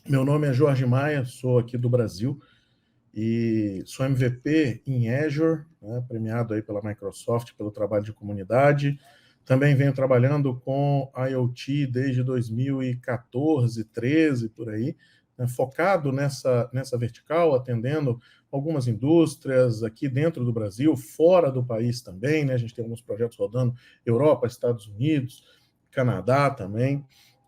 Meu nome é Jorge Maia, sou aqui do Brasil e sou MVP em Azure, né, premiado aí pela Microsoft pelo trabalho de comunidade. Também venho trabalhando com IoT desde 2014, 13 por aí, né, focado nessa vertical, atendendo algumas indústrias aqui dentro do Brasil, fora do país também, né? A gente tem alguns projetos rodando Europa, Estados Unidos, Canadá também.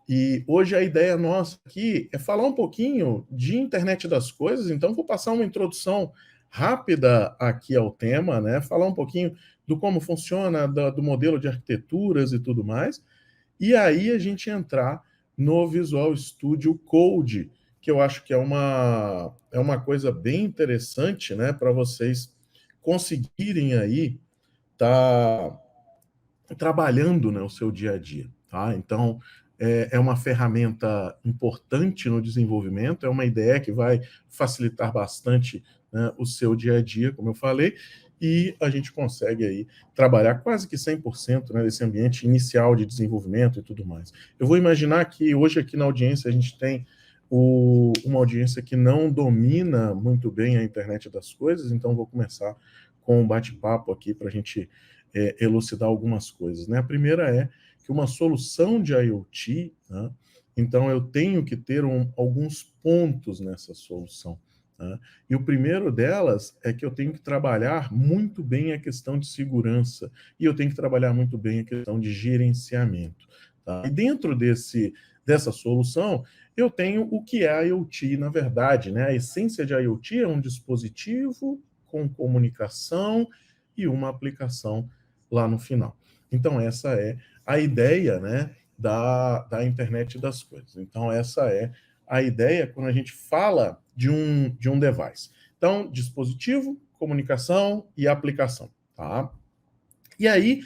E hoje a ideia nossa aqui é falar um pouquinho de internet das coisas, então vou passar uma introdução rápida aqui ao tema, né? Falar um pouquinho do como funciona, do modelo de arquiteturas e tudo mais, e aí a gente entrar no Visual Studio Code, que eu acho que é uma coisa bem interessante, né, para vocês conseguirem aí estar trabalhando, né, o seu dia a dia, tá? Então, é uma ferramenta importante no desenvolvimento, é uma ideia que vai facilitar bastante, né, o seu dia a dia, como eu falei, e a gente consegue aí trabalhar quase que 100%, né, desse ambiente inicial de desenvolvimento e tudo mais. Eu vou imaginar que hoje aqui na audiência a gente tem uma audiência que não domina muito bem a internet das coisas, então vou começar com um bate-papo aqui para a gente elucidar algumas coisas, né? A primeira é que uma solução de IoT, né, então eu tenho que ter alguns pontos nessa solução, né? E o primeiro delas é que eu tenho que trabalhar muito bem a questão de segurança e eu tenho que trabalhar muito bem a questão de gerenciamento, tá? E dentro dessa solução, eu tenho o que é IoT, na verdade, né? A essência de IoT é um dispositivo com comunicação e uma aplicação lá no final. Então, essa é a ideia, né, da internet das coisas. Então, essa é a ideia quando a gente fala de um device. Então, dispositivo, comunicação e aplicação, tá? E aí,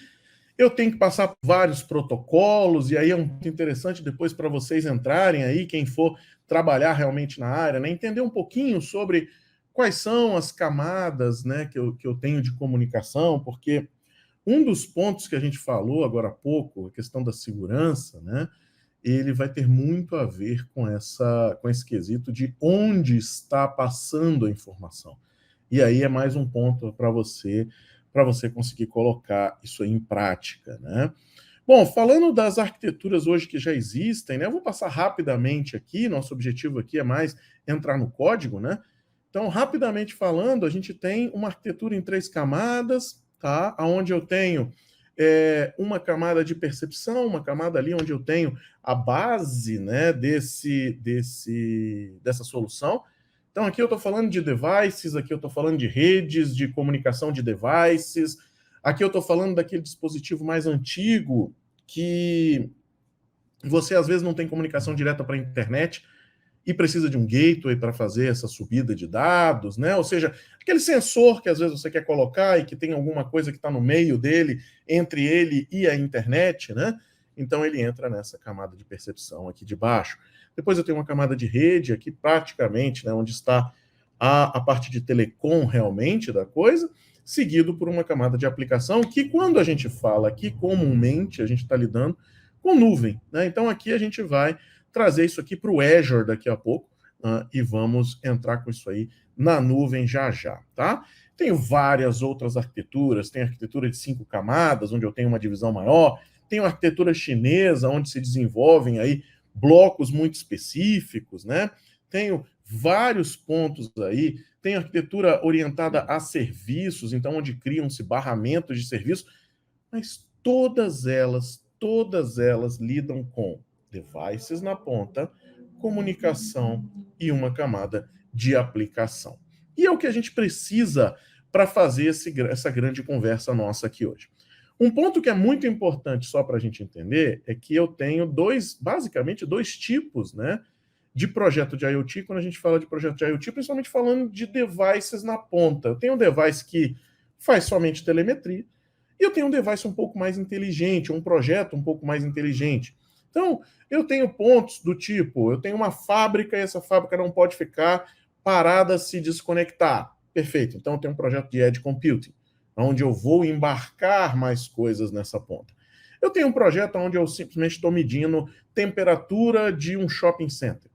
eu tenho que passar por vários protocolos, e aí é muito interessante depois para vocês entrarem aí, quem for trabalhar realmente na área, né, entender um pouquinho sobre quais são as camadas, né, que eu tenho de comunicação, porque um dos pontos que a gente falou agora há pouco, a questão da segurança, né? Ele vai ter muito a ver com esse quesito de onde está passando a informação. E aí é mais um ponto para você conseguir colocar isso aí em prática, né? Bom, falando das arquiteturas hoje que já existem, né? Eu vou passar rapidamente aqui. Nosso objetivo aqui é mais entrar no código, né? Então, rapidamente falando, a gente tem uma arquitetura em 3 camadas, tá? Onde eu tenho uma camada de percepção, uma camada ali onde eu tenho a base, né, dessa solução. Então, aqui eu estou falando de devices, aqui eu estou falando de redes, de comunicação de devices, aqui eu estou falando daquele dispositivo mais antigo que você às vezes não tem comunicação direta para a internet, e precisa de um gateway para fazer essa subida de dados, né? Ou seja, aquele sensor que às vezes você quer colocar e que tem alguma coisa que está no meio dele, entre ele e a internet, né? Então ele entra nessa camada de percepção aqui de baixo. Depois eu tenho uma camada de rede aqui, praticamente, né, onde está a parte de telecom realmente da coisa, seguido por uma camada de aplicação que, quando a gente fala aqui, comumente a gente está lidando com nuvem, né? Então aqui a gente vai trazer isso aqui para o Azure daqui a pouco, e vamos entrar com isso aí na nuvem já já, tá? Tenho várias outras arquiteturas, tem arquitetura de 5 camadas, onde eu tenho uma divisão maior, tenho arquitetura chinesa, onde se desenvolvem aí blocos muito específicos, né? Tenho vários pontos aí, tem arquitetura orientada a serviços, então onde criam-se barramentos de serviço, mas todas elas lidam com devices na ponta, comunicação e uma camada de aplicação. E é o que a gente precisa para fazer essa grande conversa nossa aqui hoje. Um ponto que é muito importante só para a gente entender é que eu tenho basicamente dois tipos, né, de projeto de IoT. Quando a gente fala de projeto de IoT, principalmente falando de devices na ponta. Eu tenho um device que faz somente telemetria, e eu tenho um device um pouco mais inteligente, um projeto um pouco mais inteligente. Então, eu tenho pontos do tipo, eu tenho uma fábrica e essa fábrica não pode ficar parada se desconectar. Perfeito. Então, eu tenho um projeto de Edge Computing, onde eu vou embarcar mais coisas nessa ponta. Eu tenho um projeto onde eu simplesmente estou medindo temperatura de um shopping center.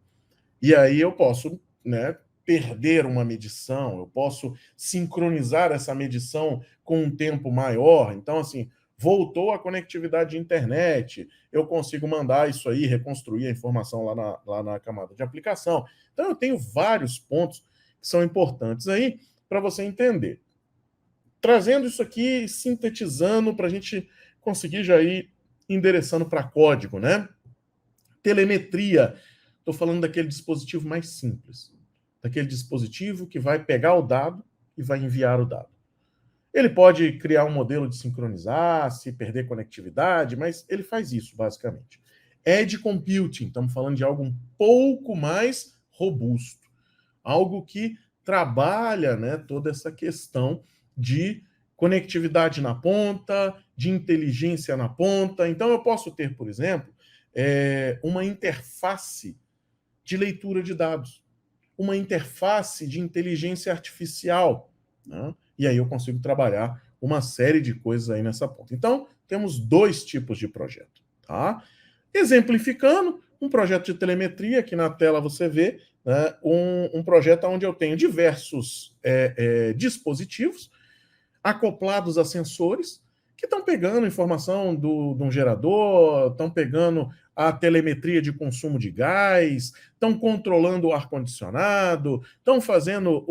E aí eu posso, né, perder uma medição, eu posso sincronizar essa medição com um tempo maior. Então, assim, voltou a conectividade de internet, eu consigo mandar isso aí, reconstruir a informação lá na camada de aplicação. Então, eu tenho vários pontos que são importantes aí para você entender. Trazendo isso aqui, sintetizando, para a gente conseguir já ir endereçando para código, né? Telemetria. Estou falando daquele dispositivo mais simples. Daquele dispositivo que vai pegar o dado e vai enviar o dado. Ele pode criar um modelo de sincronizar, se perder conectividade, mas ele faz isso, basicamente. Edge Computing, estamos falando de algo um pouco mais robusto. Algo que trabalha, né, toda essa questão de conectividade na ponta, de inteligência na ponta. Então, eu posso ter, por exemplo, uma interface de leitura de dados, uma interface de inteligência artificial, né? E aí eu consigo trabalhar uma série de coisas aí nessa ponta. Então, temos dois tipos de projeto, tá? Exemplificando, um projeto de telemetria, que na tela você vê, né, um projeto onde eu tenho diversos dispositivos acoplados a sensores que estão pegando informação de um gerador, estão pegando a telemetria de consumo de gás, estão controlando o ar-condicionado, estão fazendo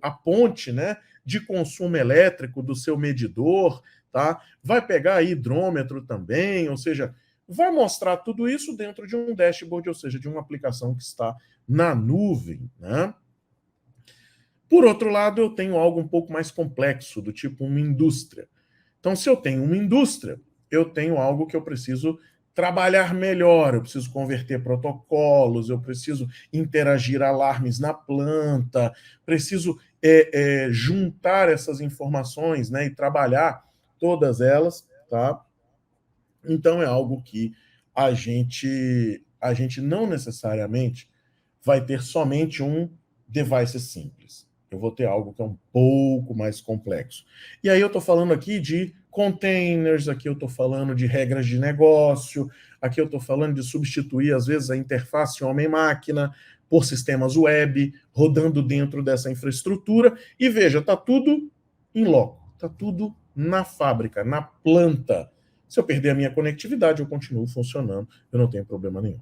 a ponte, né, de consumo elétrico do seu medidor, tá? Vai pegar aí hidrômetro também, ou seja, vai mostrar tudo isso dentro de um dashboard, ou seja, de uma aplicação que está na nuvem, né? Por outro lado, eu tenho algo um pouco mais complexo, do tipo uma indústria. Então, se eu tenho uma indústria, eu tenho algo que eu preciso trabalhar melhor, eu preciso converter protocolos, eu preciso interagir alarmes na planta, preciso juntar essas informações, né, e trabalhar todas elas, tá? Então é algo que a gente não necessariamente vai ter somente um device simples. Eu vou ter algo que é um pouco mais complexo. E aí eu estou falando aqui de containers, aqui eu estou falando de regras de negócio, aqui eu estou falando de substituir, às vezes, a interface homem-máquina por sistemas web, rodando dentro dessa infraestrutura. E veja, está tudo em loco, está tudo na fábrica, na planta. Se eu perder a minha conectividade, eu continuo funcionando, eu não tenho problema nenhum.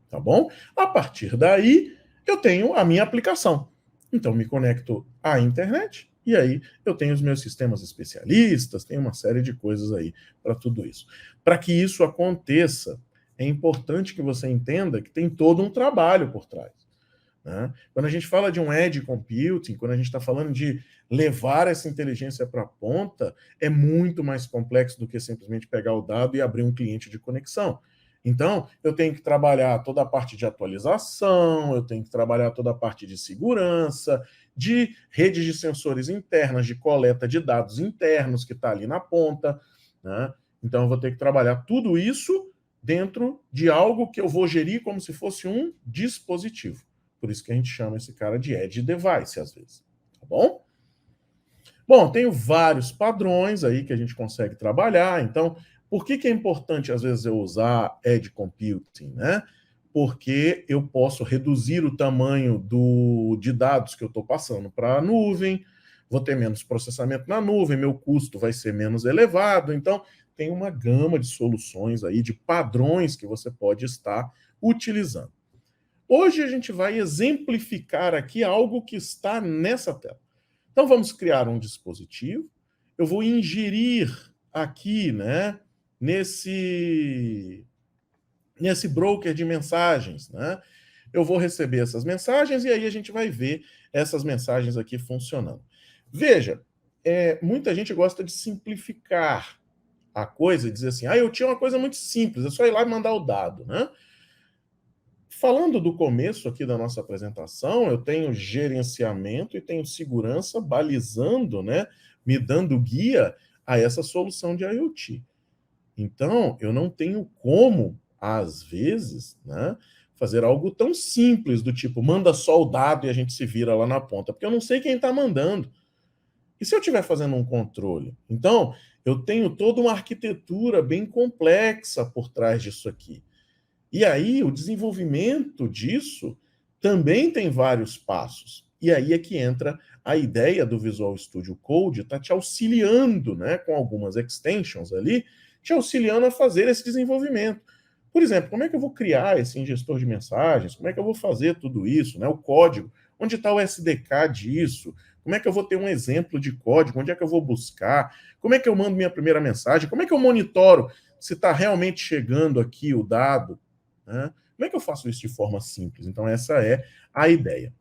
Tá bom? A partir daí, eu tenho a minha aplicação. Então, me conecto à internet e aí eu tenho os meus sistemas especialistas, tem uma série de coisas aí para tudo isso. Para que isso aconteça, é importante que você entenda que tem todo um trabalho por trás. Né? Quando a gente fala de um edge computing, quando a gente está falando de levar essa inteligência para a ponta, é muito mais complexo do que simplesmente pegar o dado e abrir um cliente de conexão. Então, eu tenho que trabalhar toda a parte de atualização, eu tenho que trabalhar toda a parte de segurança, de redes de sensores internas, de coleta de dados internos que está ali na ponta. Né? Então, eu vou ter que trabalhar tudo isso dentro de algo que eu vou gerir como se fosse um dispositivo. Por isso que a gente chama esse cara de edge device, às vezes. Tá bom? Bom, tenho vários padrões aí que a gente consegue trabalhar. Então, por que é importante, às vezes, eu usar edge computing, né? Porque eu posso reduzir o tamanho de dados que eu estou passando para a nuvem, vou ter menos processamento na nuvem, meu custo vai ser menos elevado. Então, tem uma gama de soluções aí, de padrões que você pode estar utilizando. Hoje a gente vai exemplificar aqui algo que está nessa tela. Então vamos criar um dispositivo. Eu vou ingerir aqui, né, nesse broker de mensagens, né? Eu vou receber essas mensagens e aí a gente vai ver essas mensagens aqui funcionando. Veja, muita gente gosta de simplificar a coisa e dizer assim, eu tinha uma coisa muito simples, é só ir lá e mandar o dado, né? Falando do começo aqui da nossa apresentação, eu tenho gerenciamento e tenho segurança balizando, né, me dando guia a essa solução de IoT. Então, eu não tenho como, às vezes, né, fazer algo tão simples do tipo, manda só o dado e a gente se vira lá na ponta, porque eu não sei quem está mandando. E se eu estiver fazendo um controle? Então, eu tenho toda uma arquitetura bem complexa por trás disso aqui. E aí, o desenvolvimento disso também tem vários passos. E aí é que entra a ideia do Visual Studio Code, está te auxiliando, né, com algumas extensions ali, te auxiliando a fazer esse desenvolvimento. Por exemplo, como é que eu vou criar esse ingestor de mensagens? Como é que eu vou fazer tudo isso, né? O código, onde está o SDK disso? Como é que eu vou ter um exemplo de código? Onde é que eu vou buscar? Como é que eu mando minha primeira mensagem? Como é que eu monitoro se está realmente chegando aqui o dado? Né? Como é que eu faço isso de forma simples? Então, essa é a ideia.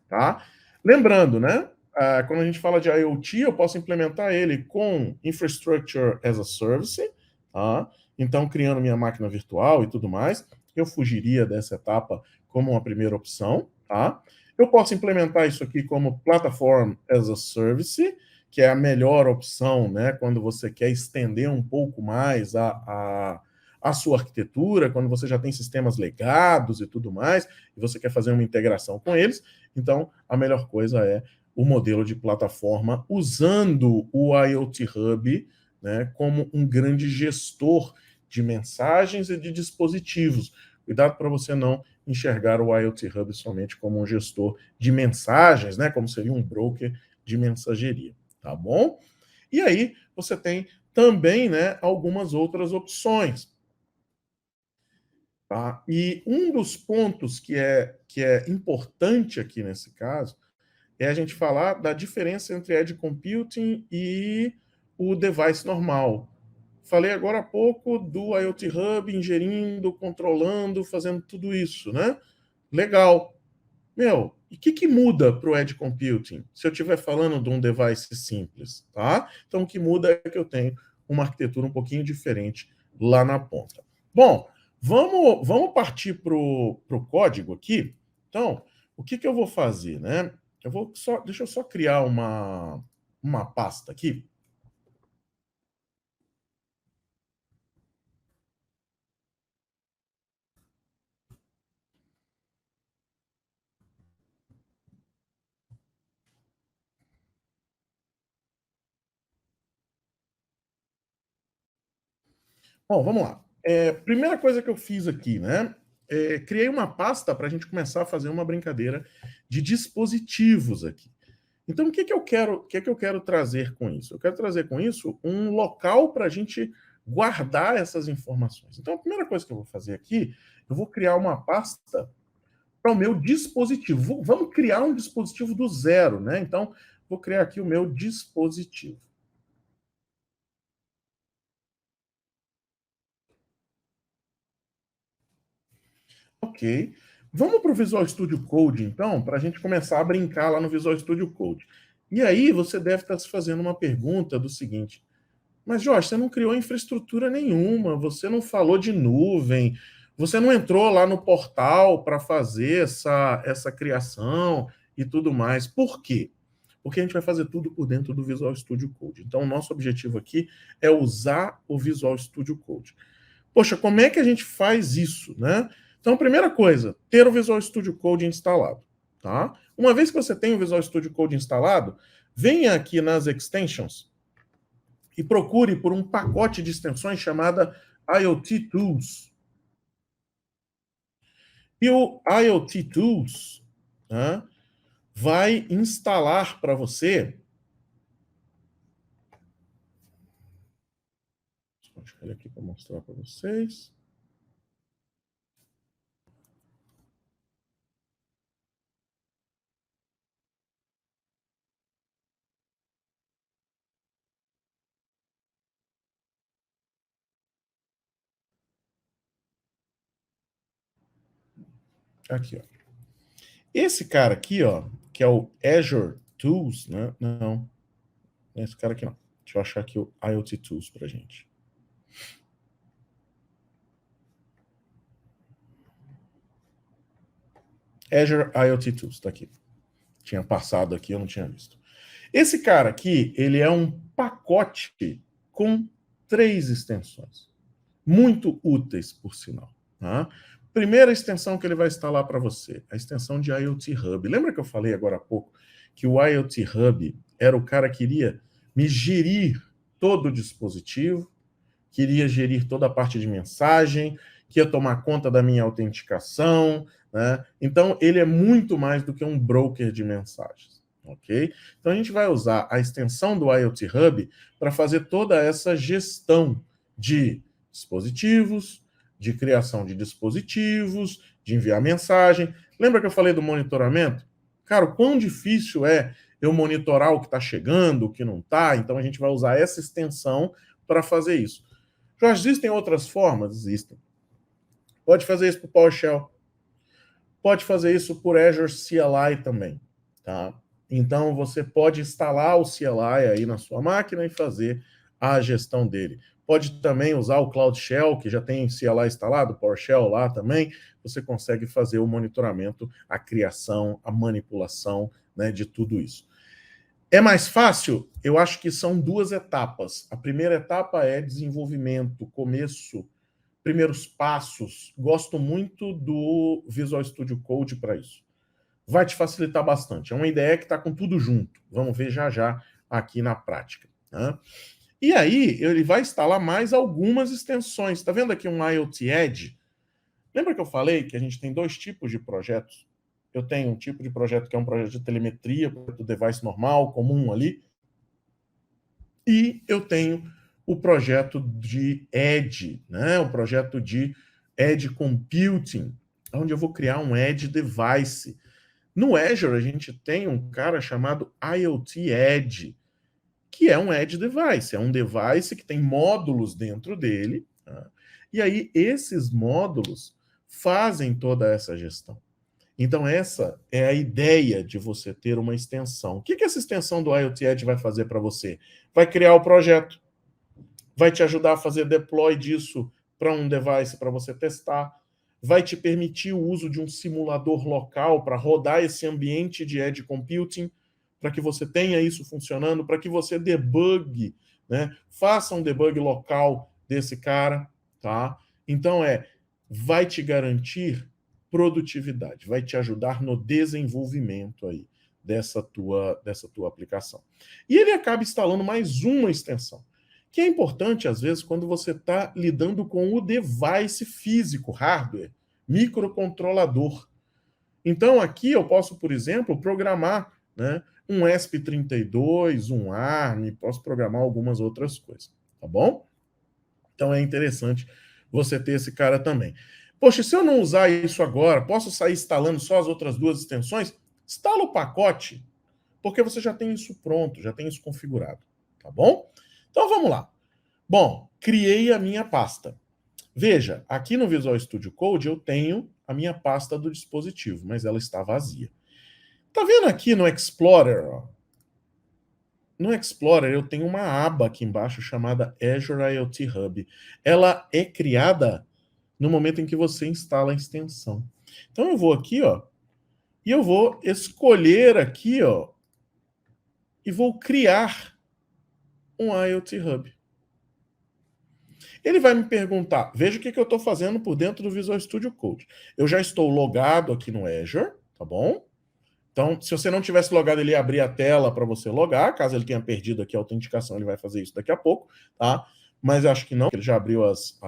Tá? Lembrando, né? Quando a gente fala de IoT, eu posso implementar ele com Infrastructure as a Service, tá? Então, criando minha máquina virtual e tudo mais, eu fugiria dessa etapa como uma primeira opção, tá? Eu posso implementar isso aqui como Platform as a Service, que é a melhor opção, né? Quando você quer estender um pouco mais a sua arquitetura, quando você já tem sistemas legados e tudo mais, e você quer fazer uma integração com eles, então a melhor coisa é o modelo de plataforma usando o IoT Hub, né, como um grande gestor de mensagens e de dispositivos. Cuidado para você não enxergar o IoT Hub somente como um gestor de mensagens, né, como seria um broker de mensageria, tá bom? E aí você tem também, né, algumas outras opções. Tá? E um dos pontos que é importante aqui nesse caso é a gente falar da diferença entre Edge Computing e o device normal. Falei agora há pouco do IoT Hub ingerindo, controlando, fazendo tudo isso, né? Legal. Meu, e o que muda para o Edge Computing? Se eu estiver falando de um device simples, tá? Então, o que muda é que eu tenho uma arquitetura um pouquinho diferente lá na ponta. Bom, vamos partir para o código aqui. Então, o que eu vou fazer, né? Deixa eu só criar uma pasta aqui. Bom, vamos lá. Primeira coisa que eu fiz aqui, né? Criei uma pasta para a gente começar a fazer uma brincadeira de dispositivos aqui. Então, o que eu quero trazer com isso? Eu quero trazer com isso um local para a gente guardar essas informações. Então, a primeira coisa que eu vou fazer aqui, eu vou criar uma pasta para o meu dispositivo. Vamos criar um dispositivo do zero, né? Então, vou criar aqui o meu dispositivo. Ok. Vamos para o Visual Studio Code, então, para a gente começar a brincar lá no Visual Studio Code. E aí você deve estar se fazendo uma pergunta do seguinte: mas, Jorge, você não criou infraestrutura nenhuma, você não falou de nuvem, você não entrou lá no portal para fazer essa criação e tudo mais. Por quê? Porque a gente vai fazer tudo por dentro do Visual Studio Code. Então, o nosso objetivo aqui é usar o Visual Studio Code. Poxa, como é que a gente faz isso, né? Então, primeira coisa, ter o Visual Studio Code instalado, tá? Uma vez que você tem o Visual Studio Code instalado, venha aqui nas extensions e procure por um pacote de extensões chamada IoT Tools. E o IoT Tools, né, vai instalar para você. Deixa eu aqui para mostrar para vocês. Aqui, ó. Esse cara aqui, ó, que é o Azure Tools, né? Não, esse cara aqui não. Deixa eu achar aqui o IoT Tools para gente. Azure IoT Tools, está aqui. Tinha passado aqui, eu não tinha visto. Esse cara aqui, ele é um pacote com 3 extensões. Muito úteis, por sinal. Tá? Primeira extensão que ele vai instalar para você, a extensão de IoT Hub. Lembra que eu falei agora há pouco que o IoT Hub era o cara que iria me gerir todo o dispositivo, queria gerir toda a parte de mensagem, que ia tomar conta da minha autenticação, né? Então, ele é muito mais do que um broker de mensagens, ok? Então, a gente vai usar a extensão do IoT Hub para fazer toda essa gestão de dispositivos, de criação de dispositivos, de enviar mensagem. Lembra que eu falei do monitoramento? Cara, o quão difícil é eu monitorar o que está chegando, o que não está? Então, a gente vai usar essa extensão para fazer isso. Já existem outras formas? Existem. Pode fazer isso por PowerShell. Pode fazer isso por Azure CLI também, tá? Então, você pode instalar o CLI aí na sua máquina e fazer a gestão dele. Pode também usar o Cloud Shell, que já tem CLI instalado, PowerShell lá também. Você consegue fazer o monitoramento, a criação, a manipulação, né, de tudo isso. É mais fácil? Eu acho que são duas etapas. A primeira etapa é desenvolvimento, começo, primeiros passos. Gosto muito do Visual Studio Code para isso. Vai te facilitar bastante. É uma ideia que está com tudo junto. Vamos ver já já aqui na prática, né? E aí, ele vai instalar mais algumas extensões. Está vendo aqui um IoT Edge? Lembra que eu falei que a gente tem dois tipos de projetos? Eu tenho um tipo de projeto que é um projeto de telemetria, do device normal, comum ali, e eu tenho o projeto de Edge, né? O projeto de Edge Computing, onde eu vou criar um Edge Device. No Azure, a gente tem um cara chamado IoT Edge, que é um Edge Device. É um device que tem módulos dentro dele, tá? E aí esses módulos fazem toda essa gestão. Então, essa é a ideia de você ter uma extensão. O que essa extensão do IoT Edge vai fazer para você? Vai criar o projeto, vai te ajudar a fazer deploy disso para um device para você testar, vai te permitir o uso de um simulador local para rodar esse ambiente de Edge Computing, para que você tenha isso funcionando, para que você debugue, né? Faça um debug local desse cara, tá? Então, vai te garantir produtividade, vai te ajudar no desenvolvimento aí dessa tua aplicação. E ele acaba instalando mais uma extensão, que é importante, às vezes, quando você está lidando com o device físico, hardware, microcontrolador. Então, aqui eu posso, por exemplo, programar, né, um ESP32, um ARM, posso programar algumas outras coisas, tá bom? Então, é interessante você ter esse cara também. Poxa, se eu não usar isso agora, posso sair instalando só as outras duas extensões? Instala o pacote, porque você já tem isso pronto, já tem isso configurado, tá bom? Então, vamos lá. Bom, criei a minha pasta. Veja, aqui no Visual Studio Code eu tenho a minha pasta do dispositivo, mas ela está vazia. Tá vendo aqui no Explorer? Ó? No Explorer eu tenho uma aba aqui embaixo chamada Azure IoT Hub. Ela é criada no momento em que você instala a extensão. Então eu vou aqui, ó, e eu vou escolher aqui, ó, e vou criar um IoT Hub. Ele vai me perguntar, veja o que eu estou fazendo por dentro do Visual Studio Code. Eu já estou logado aqui no Azure, tá bom? Então, se você não tivesse logado, ele ia abrir a tela para você logar. Caso ele tenha perdido aqui a autenticação, ele vai fazer isso daqui a pouco, tá? Mas eu acho que não, ele já abriu as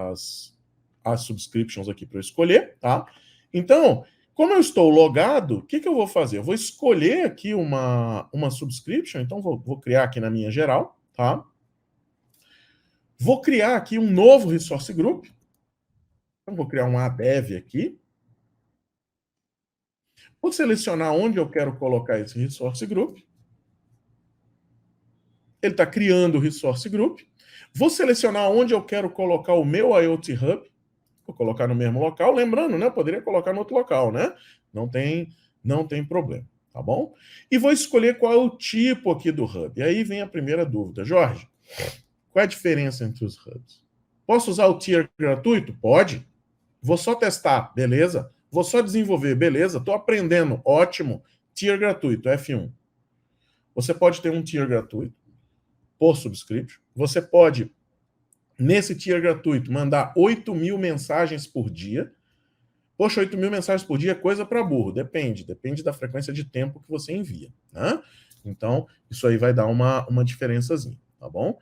subscriptions aqui para eu escolher, tá? Então, como eu estou logado, o que eu vou fazer? Eu vou escolher aqui uma subscription, então vou criar aqui na minha geral, tá? Vou criar aqui um novo resource group. Então, vou criar um ADEV aqui. Vou selecionar onde eu quero colocar esse resource group. Ele está criando o resource group. Vou selecionar onde eu quero colocar o meu IoT Hub. Vou colocar no mesmo local. Lembrando, né? Eu poderia colocar no outro local, né? Não tem problema, tá bom? E vou escolher qual é o tipo aqui do hub. E aí vem a primeira dúvida. Jorge, qual é a diferença entre os hubs? Posso usar o tier gratuito? Pode. Vou só testar, beleza? Vou só desenvolver, beleza? Estou aprendendo, ótimo. Tier gratuito, F1. Você pode ter um tier gratuito por subscription. Você pode, nesse tier gratuito, mandar 8.000 mensagens por dia. Poxa, 8.000 mensagens por dia é coisa para burro. Depende da frequência de tempo que você envia, né? Então, isso aí vai dar uma diferençazinha, tá bom?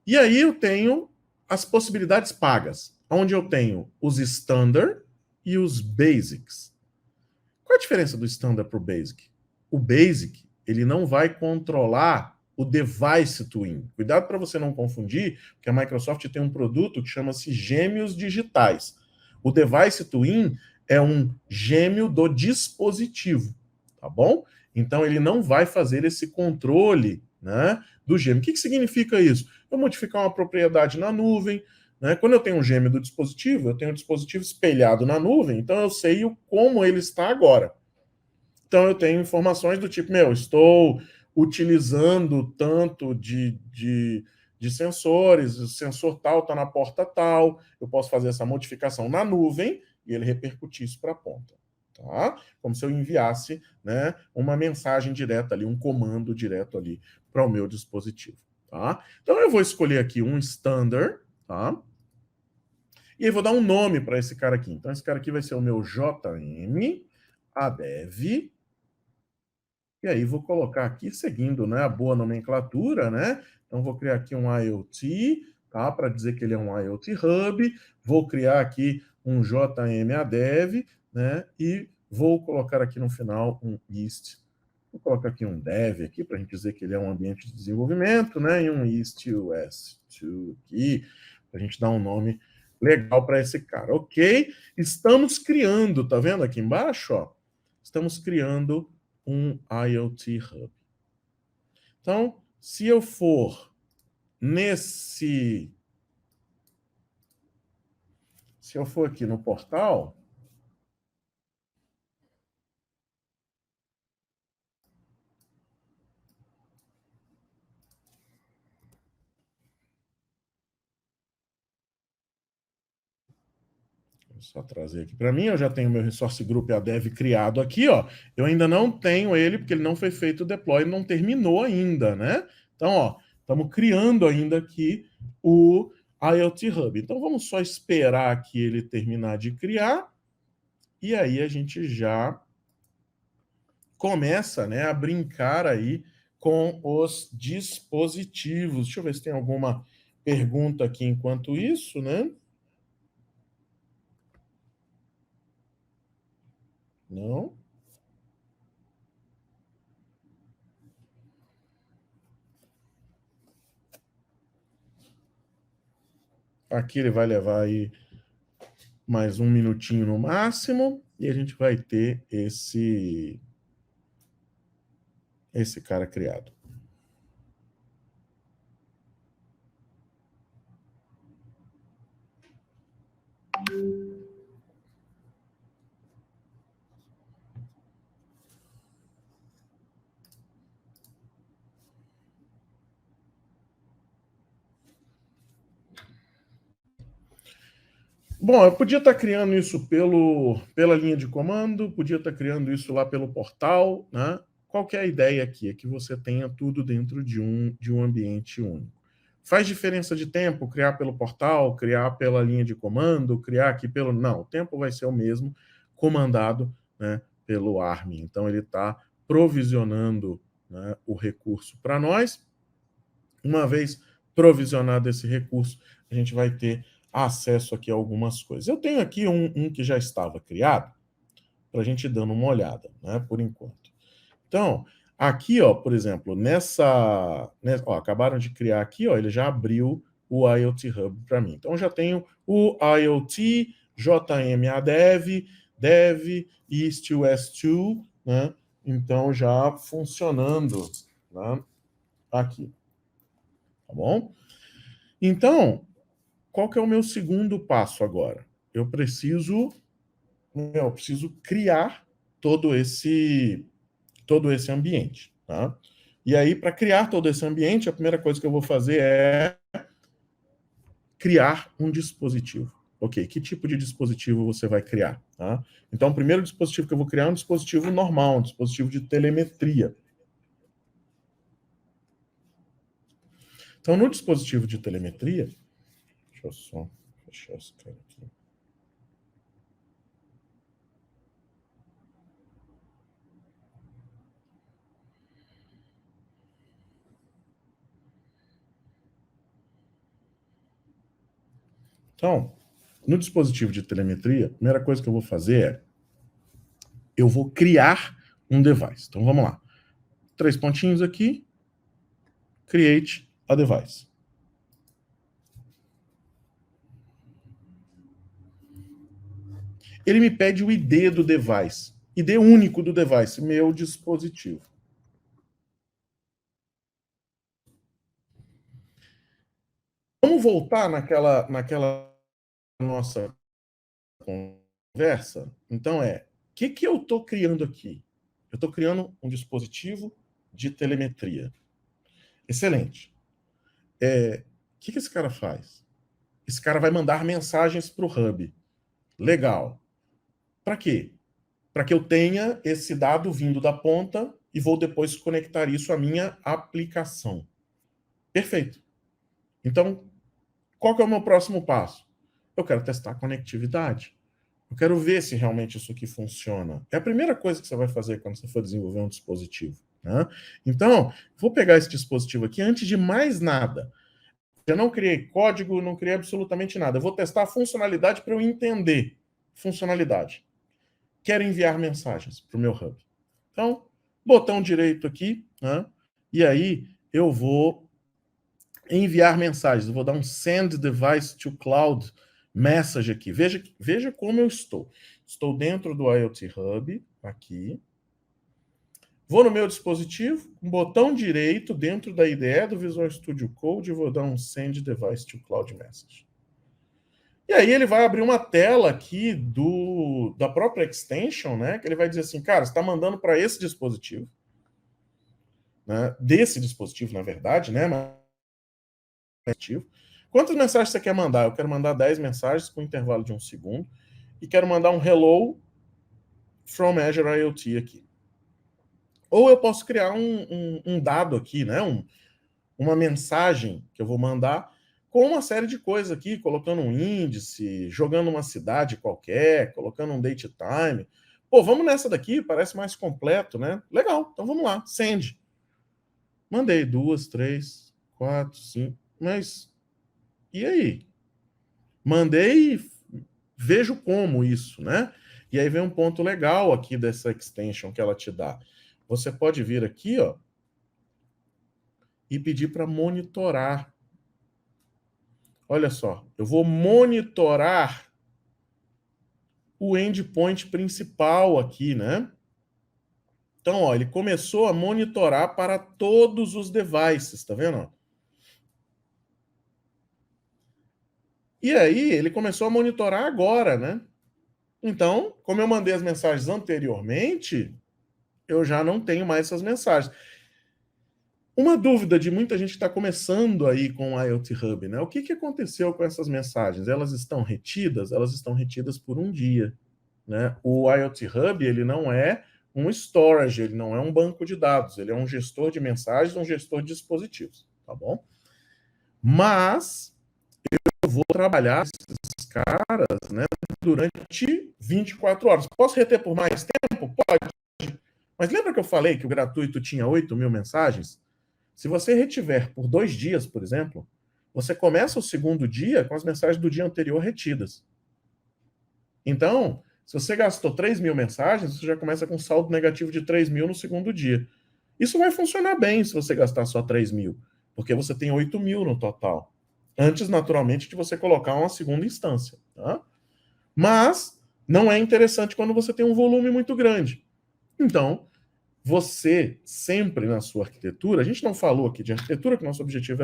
E aí eu tenho as possibilidades pagas, onde eu tenho os standard e os basics. Qual a diferença do Standard para o Basic? O Basic, ele não vai controlar o Device Twin. Cuidado para você não confundir, porque a Microsoft tem um produto que chama-se Gêmeos Digitais. O Device Twin é um gêmeo do dispositivo, tá bom? Então ele não vai fazer esse controle, né, do gêmeo. O que significa isso? Eu modificar uma propriedade na nuvem, né? Quando eu tenho um gêmeo do dispositivo, eu tenho um dispositivo espelhado na nuvem, então eu sei como ele está agora. Então eu tenho informações do tipo, estou utilizando tanto de sensores, o sensor tal está na porta tal, eu posso fazer essa modificação na nuvem e ele repercutir isso para a ponta. Tá? Como se eu enviasse, né, uma mensagem direta ali, um comando direto ali para o meu dispositivo. Tá? Então eu vou escolher aqui um standard, tá? E aí vou dar um nome para esse cara aqui. Então esse cara aqui vai ser o meu JM Adev. E aí vou colocar aqui, seguindo, né, a boa nomenclatura, né? Então vou criar aqui um IoT, tá? Para dizer que ele é um IoT Hub. Vou criar aqui um JMADev, né? E vou colocar aqui no final um East. Vou colocar aqui um Dev aqui para a gente dizer que ele é um ambiente de desenvolvimento, né? E um East US 2 aqui, para a gente dar um nome legal para esse cara. Ok? Estamos criando, tá vendo aqui embaixo, ó? Estamos criando um IoT Hub. Então, se eu for se eu for aqui no portal, vou só trazer aqui para mim, eu já tenho meu Resource Group ADEV criado aqui, ó. Eu ainda não tenho ele porque ele não foi feito o deploy, não terminou ainda, né? Então, ó, estamos criando ainda aqui o IoT Hub. Então, vamos só esperar aqui ele terminar de criar e aí a gente já começa, né, a brincar aí com os dispositivos. Deixa eu ver se tem alguma pergunta aqui enquanto isso, né? Não? Aqui ele vai levar aí mais um minutinho no máximo e a gente vai ter esse cara criado. Bom, eu podia estar criando isso pela linha de comando, podia estar criando isso lá pelo portal, né? Qual que é a ideia aqui? É que você tenha tudo dentro de um ambiente único. Faz diferença de tempo criar pelo portal, criar pela linha de comando, criar aqui pelo... Não, o tempo vai ser o mesmo, comandado, né, pelo ARM. Então, ele está provisionando, né, o recurso para nós. Uma vez provisionado esse recurso, a gente vai ter acesso aqui a algumas coisas. Eu tenho aqui um que já estava criado, para a gente dando uma olhada, né, por enquanto. Então, aqui, ó, por exemplo, ó, acabaram de criar aqui, ó, ele já abriu o IoT Hub para mim. Então, já tenho o IoT, JMADev, Dev, East-West2, né? Então, já funcionando, né, aqui. Tá bom? Então, qual que é o meu segundo passo agora? Eu preciso criar todo esse ambiente, tá? E aí, para criar todo esse ambiente, a primeira coisa que eu vou fazer é criar um dispositivo. Ok, que tipo de dispositivo você vai criar? Tá? Então, o primeiro dispositivo que eu vou criar é um dispositivo normal, um dispositivo de telemetria. Então, no dispositivo de telemetria, deixa eu só fechar esse cara aqui. Então, no dispositivo de telemetria, a primeira coisa que eu vou fazer é eu vou criar um device. Então vamos lá. 3 pontinhos aqui. Create a device. Ele me pede o ID do device. ID único do device, meu dispositivo. Vamos voltar naquela nossa conversa? Então o que eu estou criando aqui? Eu estou criando um dispositivo de telemetria. Excelente. O que esse cara faz? Esse cara vai mandar mensagens para o hub. Legal. Para quê? Para que eu tenha esse dado vindo da ponta e vou depois conectar isso à minha aplicação. Perfeito. Então, qual que é o meu próximo passo? Eu quero testar a conectividade. Eu quero ver se realmente isso aqui funciona. É a primeira coisa que você vai fazer quando você for desenvolver um dispositivo. Né? Então, vou pegar esse dispositivo aqui, antes de mais nada. Eu não criei código, não criei absolutamente nada. Eu vou testar a funcionalidade para eu entender funcionalidade. Quero enviar mensagens para o meu hub. Então, botão direito aqui, né? E aí eu vou enviar mensagens. Eu vou dar um Send Device to Cloud Message aqui. Veja como eu estou. Estou dentro do IoT Hub, aqui. Vou no meu dispositivo, um botão direito dentro da IDE do Visual Studio Code e vou dar um Send Device to Cloud Message. E aí ele vai abrir uma tela aqui da própria extension, né? Que ele vai dizer assim, cara, você está mandando para esse dispositivo, né? Desse dispositivo, na verdade, né? Quantas mensagens você quer mandar? Eu quero mandar 10 mensagens com intervalo de 1 segundo e quero mandar um hello from Azure IoT aqui. Ou eu posso criar um dado aqui, né? Uma mensagem que eu vou mandar com uma série de coisas aqui, colocando um índice, jogando uma cidade qualquer, colocando um date time. Pô, vamos nessa daqui, parece mais completo, né? Legal, então vamos lá, send. Mandei 2, 3, 4, 5, mas e aí? Mandei e vejo como isso, né? E aí vem um ponto legal aqui dessa extension que ela te dá. Você pode vir aqui, ó, e pedir para monitorar. Olha só, eu vou monitorar o endpoint principal aqui, né? Então, ó, ele começou a monitorar para todos os devices, tá vendo? E aí, ele começou a monitorar agora, né? Então, como eu mandei as mensagens anteriormente, eu já não tenho mais essas mensagens. Uma dúvida de muita gente que está começando aí com o IoT Hub, né? O que aconteceu com essas mensagens? Elas estão retidas? Elas estão retidas por um dia, né? O IoT Hub, ele não é um storage, ele não é um banco de dados, ele é um gestor de mensagens, um gestor de dispositivos, tá bom? Mas eu vou trabalhar esses caras, né, durante 24 horas. Posso reter por mais tempo? Pode. Mas lembra que eu falei que o gratuito tinha 8.000 mensagens? Se você retiver por 2 dias, por exemplo, você começa o segundo dia com as mensagens do dia anterior retidas. Então, se você gastou 3.000 mensagens, você já começa com saldo negativo de 3.000 no segundo dia. Isso vai funcionar bem se você gastar só 3.000, porque você tem 8.000 no total. Antes, naturalmente, de você colocar uma segunda instância. Tá? Mas não é interessante quando você tem um volume muito grande. Então, você sempre na sua arquitetura, a gente não falou aqui de arquitetura, que nosso objetivo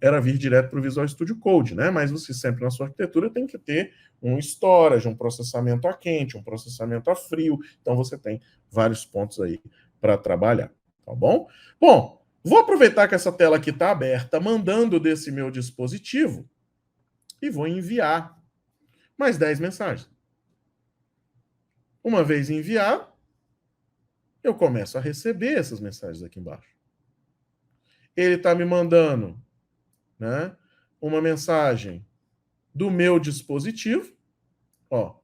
era vir direto para o Visual Studio Code, né? Mas você sempre na sua arquitetura tem que ter um storage, um processamento a quente, um processamento a frio. Então você tem vários pontos aí para trabalhar, tá bom? Bom, vou aproveitar que essa tela aqui está aberta, mandando desse meu dispositivo e vou enviar mais 10 mensagens. Uma vez enviado, eu começo a receber essas mensagens aqui embaixo. Ele está me mandando, né, uma mensagem do meu dispositivo. Ó,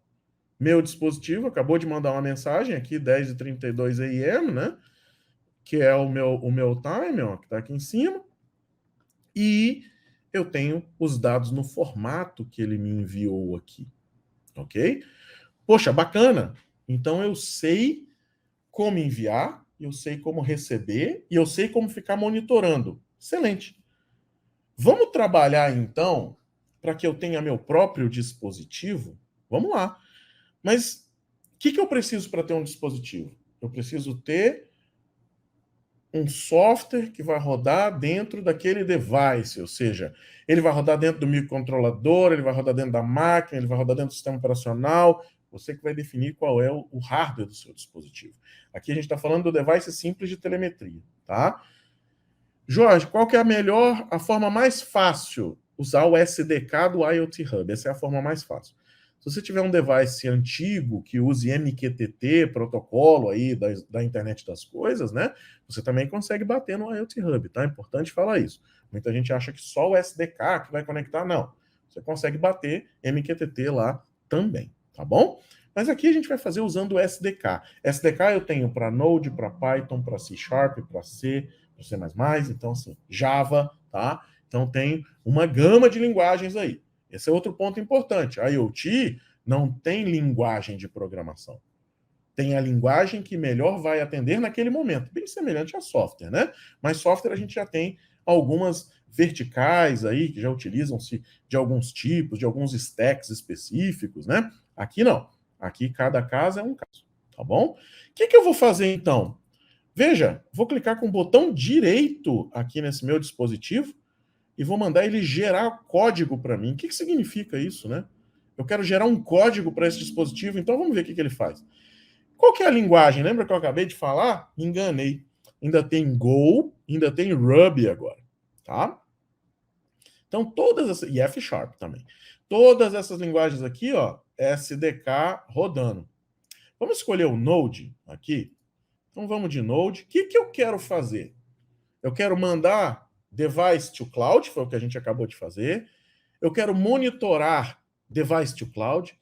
meu dispositivo acabou de mandar uma mensagem aqui, 10h32 AM, né? Que é o meu time, ó, que está aqui em cima. E eu tenho os dados no formato que ele me enviou aqui. Ok? Poxa, bacana. Então eu sei como enviar, eu sei como receber e eu sei como ficar monitorando. Excelente. Vamos trabalhar então para que eu tenha meu próprio dispositivo? Vamos lá. Mas o que eu preciso para ter um dispositivo? Eu preciso ter um software que vai rodar dentro daquele device, ou seja, ele vai rodar dentro do microcontrolador, ele vai rodar dentro da máquina, ele vai rodar dentro do sistema operacional. Você que vai definir qual é o hardware do seu dispositivo. Aqui a gente está falando do device simples de telemetria, tá? Jorge, qual que é a forma mais fácil? Usar o SDK do IoT Hub. Essa é a forma mais fácil. Se você tiver um device antigo que use MQTT, protocolo aí da internet das coisas, né? Você também consegue bater no IoT Hub, tá? É importante falar isso. Muita gente acha que só o SDK que vai conectar. Não. Você consegue bater MQTT lá também, tá bom? Mas aqui a gente vai fazer usando o SDK. SDK eu tenho para Node, para Python, para C Sharp, para C, para C++, então assim, Java, tá? Então tem uma gama de linguagens aí. Esse é outro ponto importante. A IoT não tem linguagem de programação. Tem a linguagem que melhor vai atender naquele momento, bem semelhante a software, né? Mas software a gente já tem algumas verticais aí que já utilizam-se de alguns tipos, de alguns stacks específicos, né? Aqui não. Aqui cada caso é um caso, tá bom? O que eu vou fazer então? Veja, vou clicar com o botão direito aqui nesse meu dispositivo e vou mandar ele gerar código para mim. O que significa isso, né? Eu quero gerar um código para esse dispositivo, então vamos ver o que ele faz. Qual que é a linguagem? Lembra que eu acabei de falar? Me enganei. Ainda tem Go, ainda tem Ruby agora, tá? Então todas essas... E F Sharp também. Todas essas linguagens aqui, ó, SDK rodando. Vamos escolher o Node aqui. Então vamos de Node. O que eu quero fazer? Eu quero mandar device to cloud, foi o que a gente acabou de fazer. Eu quero monitorar device to cloud.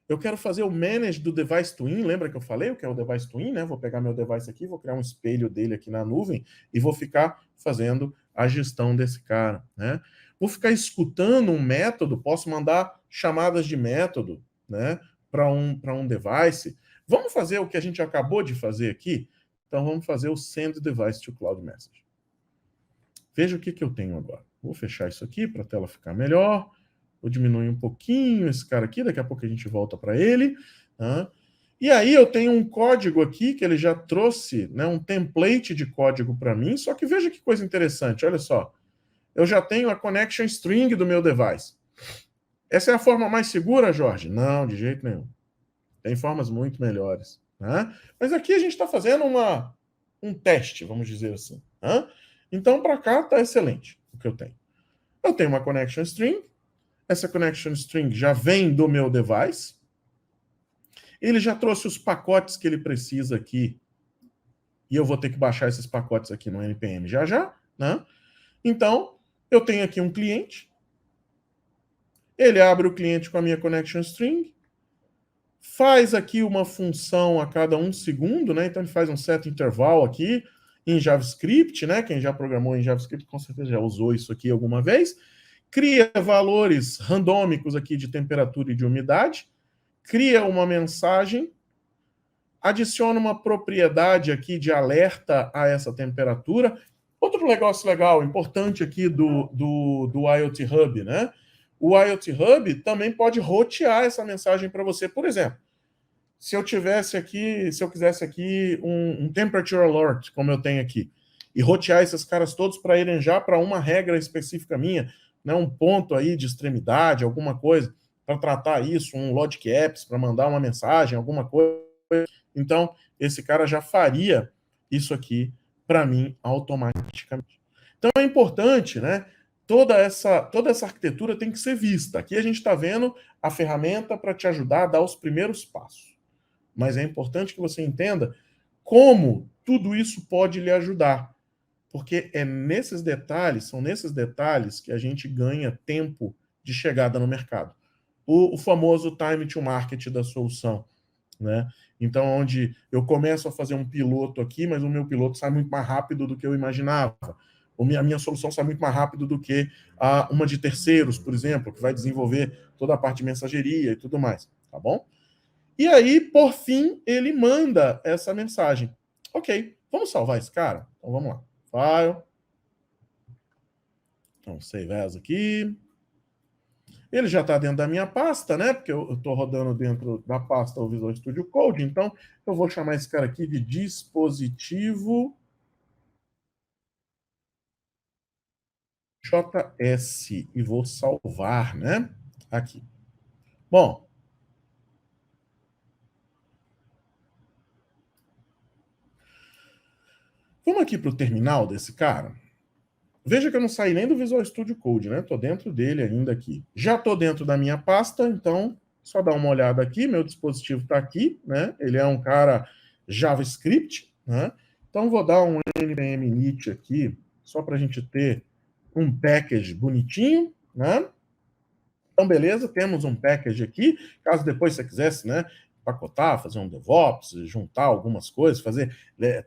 Eu quero fazer o manage do device twin. Lembra que eu falei o que é o device twin, né? Vou pegar meu device aqui, vou criar um espelho dele aqui na nuvem e vou ficar fazendo a gestão desse cara, né? Vou ficar escutando um método, posso mandar chamadas de método, né, para um device. Vamos fazer o que a gente acabou de fazer aqui? Então vamos fazer o send device to cloud message. Veja o que eu tenho agora. Vou fechar isso aqui para a tela ficar melhor. Vou diminuir um pouquinho esse cara aqui, daqui a pouco a gente volta para ele. Tá? E aí eu tenho um código aqui que ele já trouxe, né, um template de código para mim, só que veja que coisa interessante, olha só. Eu já tenho a connection string do meu device. Essa é a forma mais segura, Jorge? Não, de jeito nenhum. Tem formas muito melhores. Né? Mas aqui a gente está fazendo um teste, vamos dizer assim. Né? Então, para cá está excelente o que eu tenho. Eu tenho uma connection string. Essa connection string já vem do meu device. Ele já trouxe os pacotes que ele precisa aqui. E eu vou ter que baixar esses pacotes aqui no NPM já, né? Então, eu tenho aqui um cliente. Ele abre o cliente com a minha connection string. Faz aqui uma função a cada 1 segundo, né? Então ele faz um set interval aqui em JavaScript, né? Quem já programou em JavaScript com certeza já usou isso aqui alguma vez. Cria valores randômicos aqui de temperatura e de umidade, cria uma mensagem, adiciona uma propriedade aqui de alerta a essa temperatura. Outro negócio legal, importante aqui do IoT Hub, né? O IoT Hub também pode rotear essa mensagem para você. Por exemplo, se eu quisesse aqui um temperature alert, como eu tenho aqui, e rotear esses caras todos para irem já para uma regra específica minha, né, um ponto aí de extremidade, alguma coisa, para tratar isso, um logic apps, para mandar uma mensagem, alguma coisa. Então, esse cara já faria isso aqui para mim automaticamente. Então, é importante, né? Toda essa arquitetura tem que ser vista. Aqui a gente está vendo a ferramenta para te ajudar a dar os primeiros passos. Mas é importante que você entenda como tudo isso pode lhe ajudar. Porque são nesses detalhes que a gente ganha tempo de chegada no mercado. O famoso time to market da solução. Né? Então, onde eu começo a fazer um piloto aqui, mas o meu piloto sai muito mais rápido do que eu imaginava. A minha solução sai muito mais rápido do que uma de terceiros, por exemplo, que vai desenvolver toda a parte de mensageria e tudo mais, tá bom? E aí, por fim, ele manda essa mensagem. Ok, vamos salvar esse cara? Então vamos lá. File. Então, save as aqui. Ele já está dentro da minha pasta, né? Porque eu estou rodando dentro da pasta o Visual Studio Code. Então, eu vou chamar esse cara aqui de dispositivo JS e vou salvar, né? Aqui. Bom, vamos aqui para o terminal desse cara. Veja que eu não saí nem do Visual Studio Code, né? Estou dentro dele ainda aqui. Já estou dentro da minha pasta, então só dar uma olhada aqui. Meu dispositivo está aqui, né? Ele é um cara JavaScript, né? Então vou dar um npm init aqui, só para a gente ter um package bonitinho, né? Então, beleza, temos um package aqui. Caso depois você quisesse, né, pacotar, fazer um DevOps, juntar algumas coisas, fazer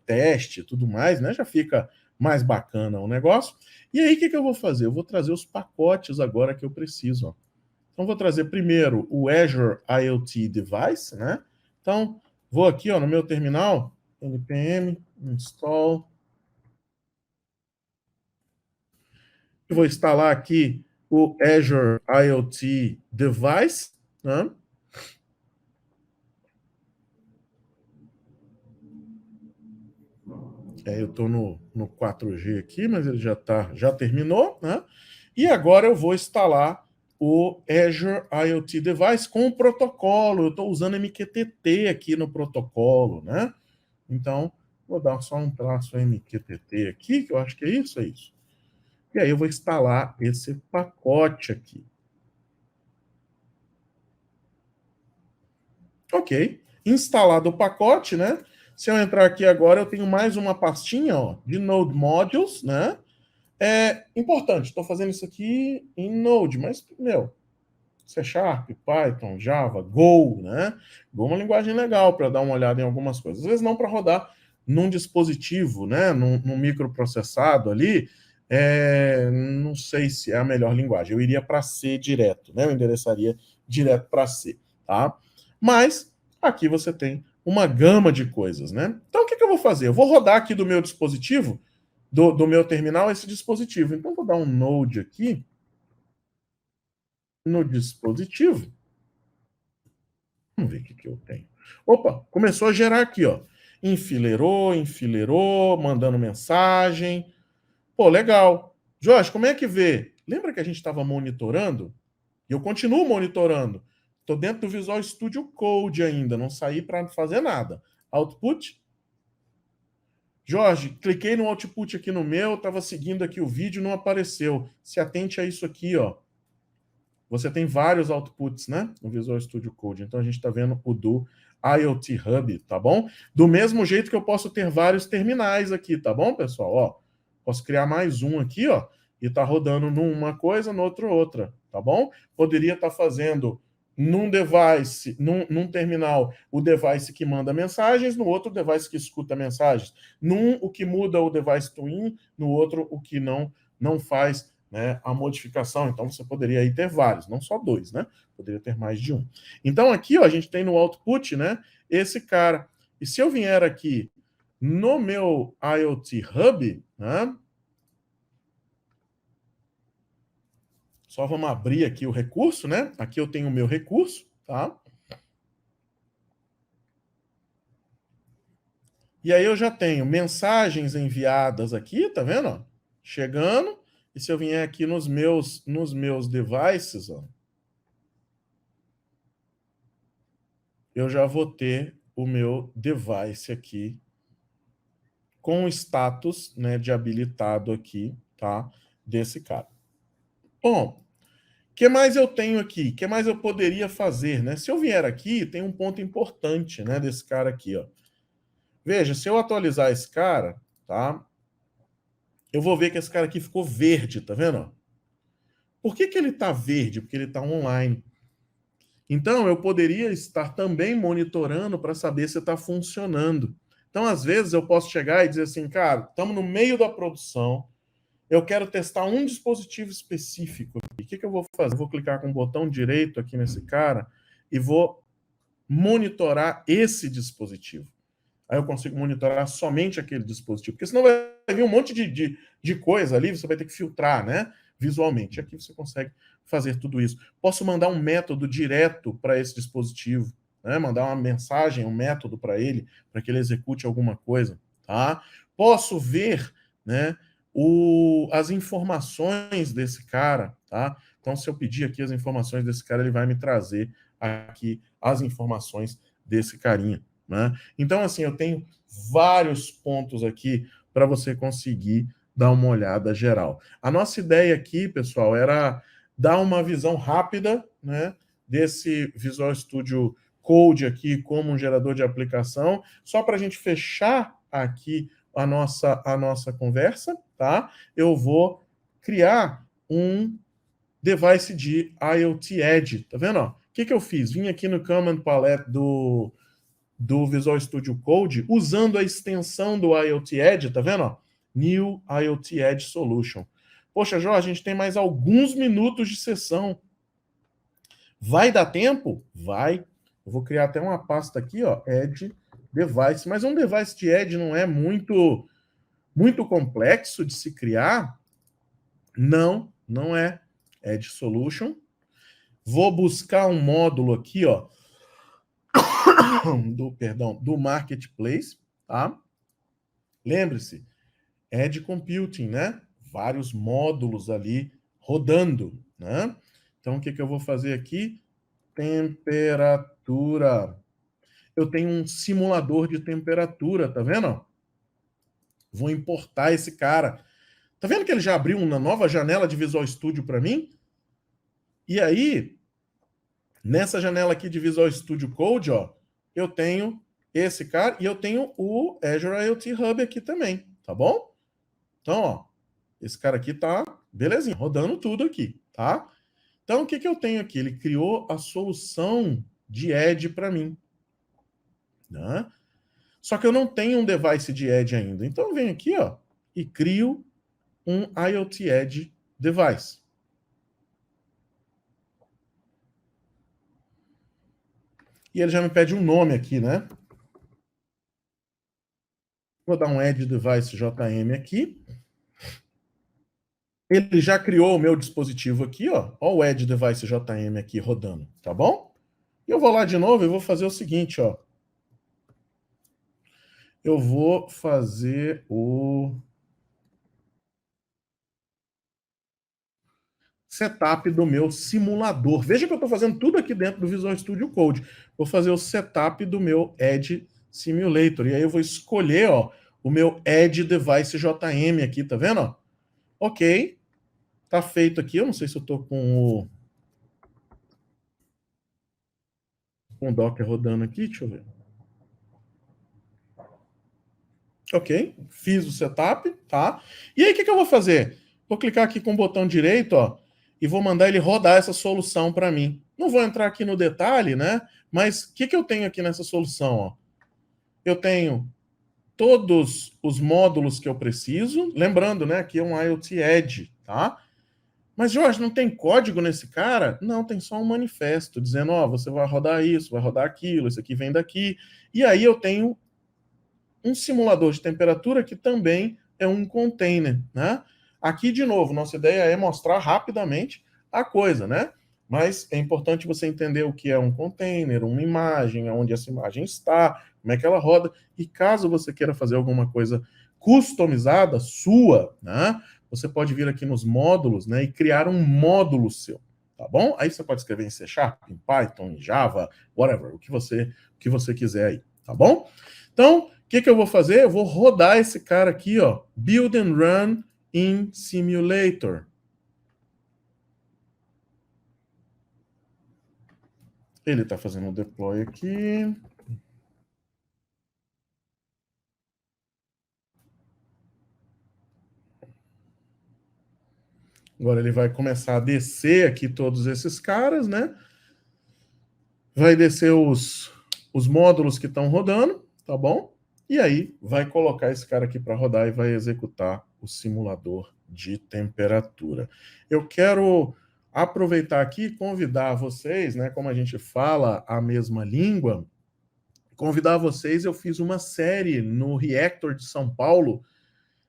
teste e tudo mais, né, já fica mais bacana o negócio. E aí, o que eu vou fazer? Eu vou trazer os pacotes agora que eu preciso. Ó. Então, vou trazer primeiro o Azure IoT Device, né? Então, vou aqui ó, no meu terminal, npm install. Eu vou instalar aqui o Azure IoT Device, né? Eu estou no 4G aqui, mas ele já terminou, né? E agora eu vou instalar o Azure IoT Device com o protocolo. Eu estou usando MQTT aqui no protocolo, né? Então, vou dar só um traço MQTT aqui, que eu acho que é isso, é isso. E aí eu vou instalar esse pacote aqui. Ok. Instalado o pacote, né? Se eu entrar aqui agora, eu tenho mais uma pastinha ó, de Node Modules, né? É importante, estou fazendo isso aqui em Node, mas, meu, C Sharp, Python, Java, Go, né? Go é uma linguagem legal para dar uma olhada em algumas coisas. Às vezes não para rodar num dispositivo, né? Num microprocessado ali, não sei se é a melhor linguagem. Eu iria para C direto, né? Eu endereçaria direto para C, tá? Mas aqui você tem uma gama de coisas, né? Então o que eu vou fazer? Eu vou rodar aqui do meu dispositivo, do meu terminal, esse dispositivo. Então vou dar um Node aqui no dispositivo. Vamos ver o que eu tenho. Opa, começou a gerar aqui, ó. Enfileirou, mandando mensagem. Pô, legal. Jorge, como é que vê? Lembra que a gente estava monitorando? E eu continuo monitorando. Estou dentro do Visual Studio Code ainda, não saí para fazer nada. Output. Jorge, cliquei no output aqui no meu, estava seguindo aqui o vídeo, não apareceu. Se atente a isso aqui, ó. Você tem vários outputs, né, no Visual Studio Code. Então a gente está vendo o do IoT Hub, tá bom? Do mesmo jeito que eu posso ter vários terminais aqui, tá bom, pessoal? Ó, posso criar mais um aqui, ó, e tá rodando numa coisa, no outro outra, tá bom? Poderia estar fazendo num device, num terminal, o device que manda mensagens, no outro device que escuta mensagens. Num o que muda o device twin, no outro o que não faz, né, a modificação. Então você poderia aí ter vários, não só dois, né? Poderia ter mais de um. Então aqui ó, a gente tem no output, né, esse cara. E se eu vier aqui no meu IoT Hub, né, só vamos abrir aqui o recurso, né? Aqui eu tenho o meu recurso, tá? E aí eu já tenho mensagens enviadas aqui, tá vendo? Ó? Chegando. E se eu vier aqui nos meus devices, ó, eu já vou ter o meu device aqui com o status, né, de habilitado aqui, tá? Desse cara. Bom, o que mais eu tenho aqui? O que mais eu poderia fazer, né? Se eu vier aqui, tem um ponto importante, né, desse cara aqui, ó. Veja, se eu atualizar esse cara, tá? Eu vou ver que esse cara aqui ficou verde, tá vendo? Por que ele tá verde? Porque ele tá online. Então, eu poderia estar também monitorando para saber se está funcionando. Então, às vezes, eu posso chegar e dizer assim, cara, estamos no meio da produção, eu quero testar um dispositivo específico. O que eu vou fazer? Eu vou clicar com o botão direito aqui nesse cara e vou monitorar esse dispositivo. Aí eu consigo monitorar somente aquele dispositivo, porque senão vai vir um monte de coisa ali, você vai ter que filtrar, né, visualmente. Aqui você consegue fazer tudo isso. Posso mandar um método direto para esse dispositivo, né, mandar uma mensagem, um método para ele, para que ele execute alguma coisa, tá? Posso ver, né, as informações desse cara, tá? Então, se eu pedir aqui as informações desse cara, ele vai me trazer aqui as informações desse carinha, né? Então, assim, eu tenho vários pontos aqui para você conseguir dar uma olhada geral. A nossa ideia aqui, pessoal, era dar uma visão rápida, né, desse Visual Studio Code aqui como um gerador de aplicação, só para a gente fechar aqui a nossa conversa, tá? Eu vou criar um device de IoT Edge, tá vendo? O que eu fiz? Vim aqui no Command Palette do Visual Studio Code usando a extensão do IoT Edge, tá vendo? New IoT Edge Solution. Poxa, Jorge, a gente tem mais alguns minutos de sessão. Vai dar tempo? Vai. Eu vou criar até uma pasta aqui, ó, Edge Device. Mas um device de Edge não é muito complexo de se criar? Não, não é. Edge Solution. Vou buscar um módulo aqui, ó, do Marketplace, tá? Lembre-se, Edge Computing, né? Vários módulos ali rodando, né? Então, o que eu vou fazer aqui? Temperatura. Eu tenho um simulador de temperatura, tá vendo? Vou importar esse cara. Tá vendo que ele já abriu uma nova janela de Visual Studio para mim? E aí, nessa janela aqui de Visual Studio Code, ó, eu tenho esse cara e eu tenho o Azure IoT Hub aqui também, tá bom? Então, ó, esse cara aqui tá belezinha, rodando tudo aqui, tá? Então, o que eu tenho aqui? Ele criou a solução de Edge para mim, né? Só que eu não tenho um device de Edge ainda. Então, eu venho aqui, ó, e crio um IoT Edge device. E ele já me pede um nome aqui, né? Vou dar um Edge Device JM aqui. Ele já criou o meu dispositivo aqui, ó. Ó o Edge Device JM aqui rodando, tá bom? E eu vou lá de novo e vou fazer o seguinte, ó. Eu vou fazer o setup do meu simulador. Veja que eu estou fazendo tudo aqui dentro do Visual Studio Code. Vou fazer o setup do meu Edge Simulator. E aí eu vou escolher, ó, o meu Edge Device JM aqui, tá vendo? Ó? Ok. Tá feito aqui. Eu não sei se eu estou com o Docker rodando aqui. Deixa eu ver. Ok. Fiz o setup, tá? E aí o que eu vou fazer? Vou clicar aqui com o botão direito, ó, e vou mandar ele rodar essa solução para mim. Não vou entrar aqui no detalhe, né? Mas o que eu tenho aqui nessa solução? Ó? Eu tenho todos os módulos que eu preciso. Lembrando, né? Aqui é um IoT Edge, tá? Mas, Jorge, não tem código nesse cara? Não, tem só um manifesto dizendo, ó, você vai rodar isso, vai rodar aquilo, isso aqui vem daqui. E aí eu tenho um simulador de temperatura que também é um container, né? Aqui, de novo, nossa ideia é mostrar rapidamente a coisa, né? Mas é importante você entender o que é um container, uma imagem, onde essa imagem está, como é que ela roda, e caso você queira fazer alguma coisa customizada, sua, né? Você pode vir aqui nos módulos, né, e criar um módulo seu, tá bom? Aí você pode escrever em C Sharp, em Python, em Java, whatever, o que você quiser aí, tá bom? Então, o que eu vou fazer? Eu vou rodar esse cara aqui, ó, Build and Run in Simulator. Ele está fazendo um deploy aqui. Agora ele vai começar a descer aqui todos esses caras, né? Vai descer os módulos que estão rodando, tá bom? E aí vai colocar esse cara aqui para rodar e vai executar o simulador de temperatura. Eu quero aproveitar aqui e convidar vocês, né, como a gente fala a mesma língua, convidar vocês, eu fiz uma série no Reactor de São Paulo,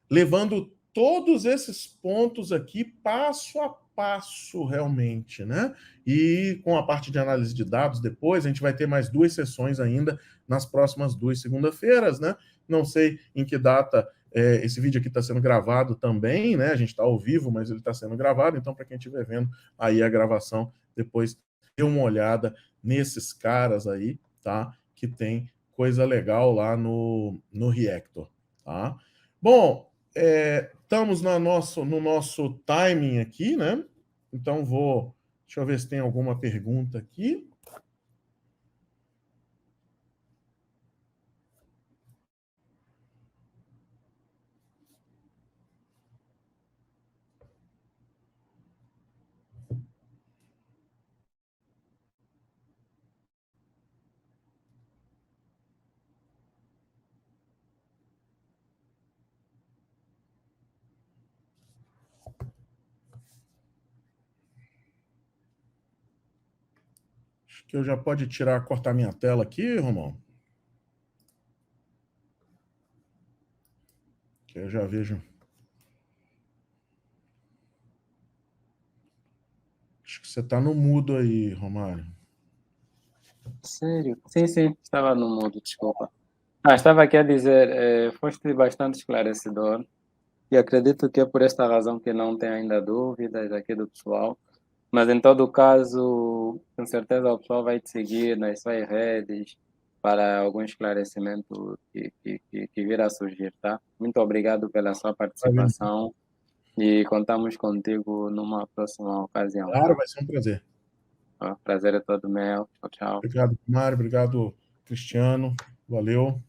levando todos esses pontos aqui passo a passo realmente, né? E com a parte de análise de dados depois, a gente vai ter mais 2 sessões ainda nas próximas 2 segunda-feiras, né? Não sei em que data esse vídeo aqui está sendo gravado também, né? A gente está ao vivo, mas ele está sendo gravado, então para quem estiver vendo aí a gravação, depois dê uma olhada nesses caras aí, tá? Que tem coisa legal lá no Reactor, tá? Bom, estamos no nosso timing aqui, né? Então deixa eu ver se tem alguma pergunta aqui. Acho que eu já pode cortar minha tela aqui, Romão. Que eu já vejo. Acho que você está no mudo aí, Romário. Sério? Sim, sim, estava no mudo, desculpa. Estava aqui a dizer, foste bastante esclarecedor e acredito que é por esta razão que não tem ainda dúvidas aqui do pessoal, mas em todo caso, com certeza o pessoal vai te seguir nas suas redes para algum esclarecimento que vir a surgir, tá? Muito obrigado pela sua participação e contamos contigo numa próxima ocasião, Claro, tá? vai ser um prazer. Prazer é todo meu. Tchau, tchau. Obrigado, Romário. Obrigado, Cristiano. Valeu.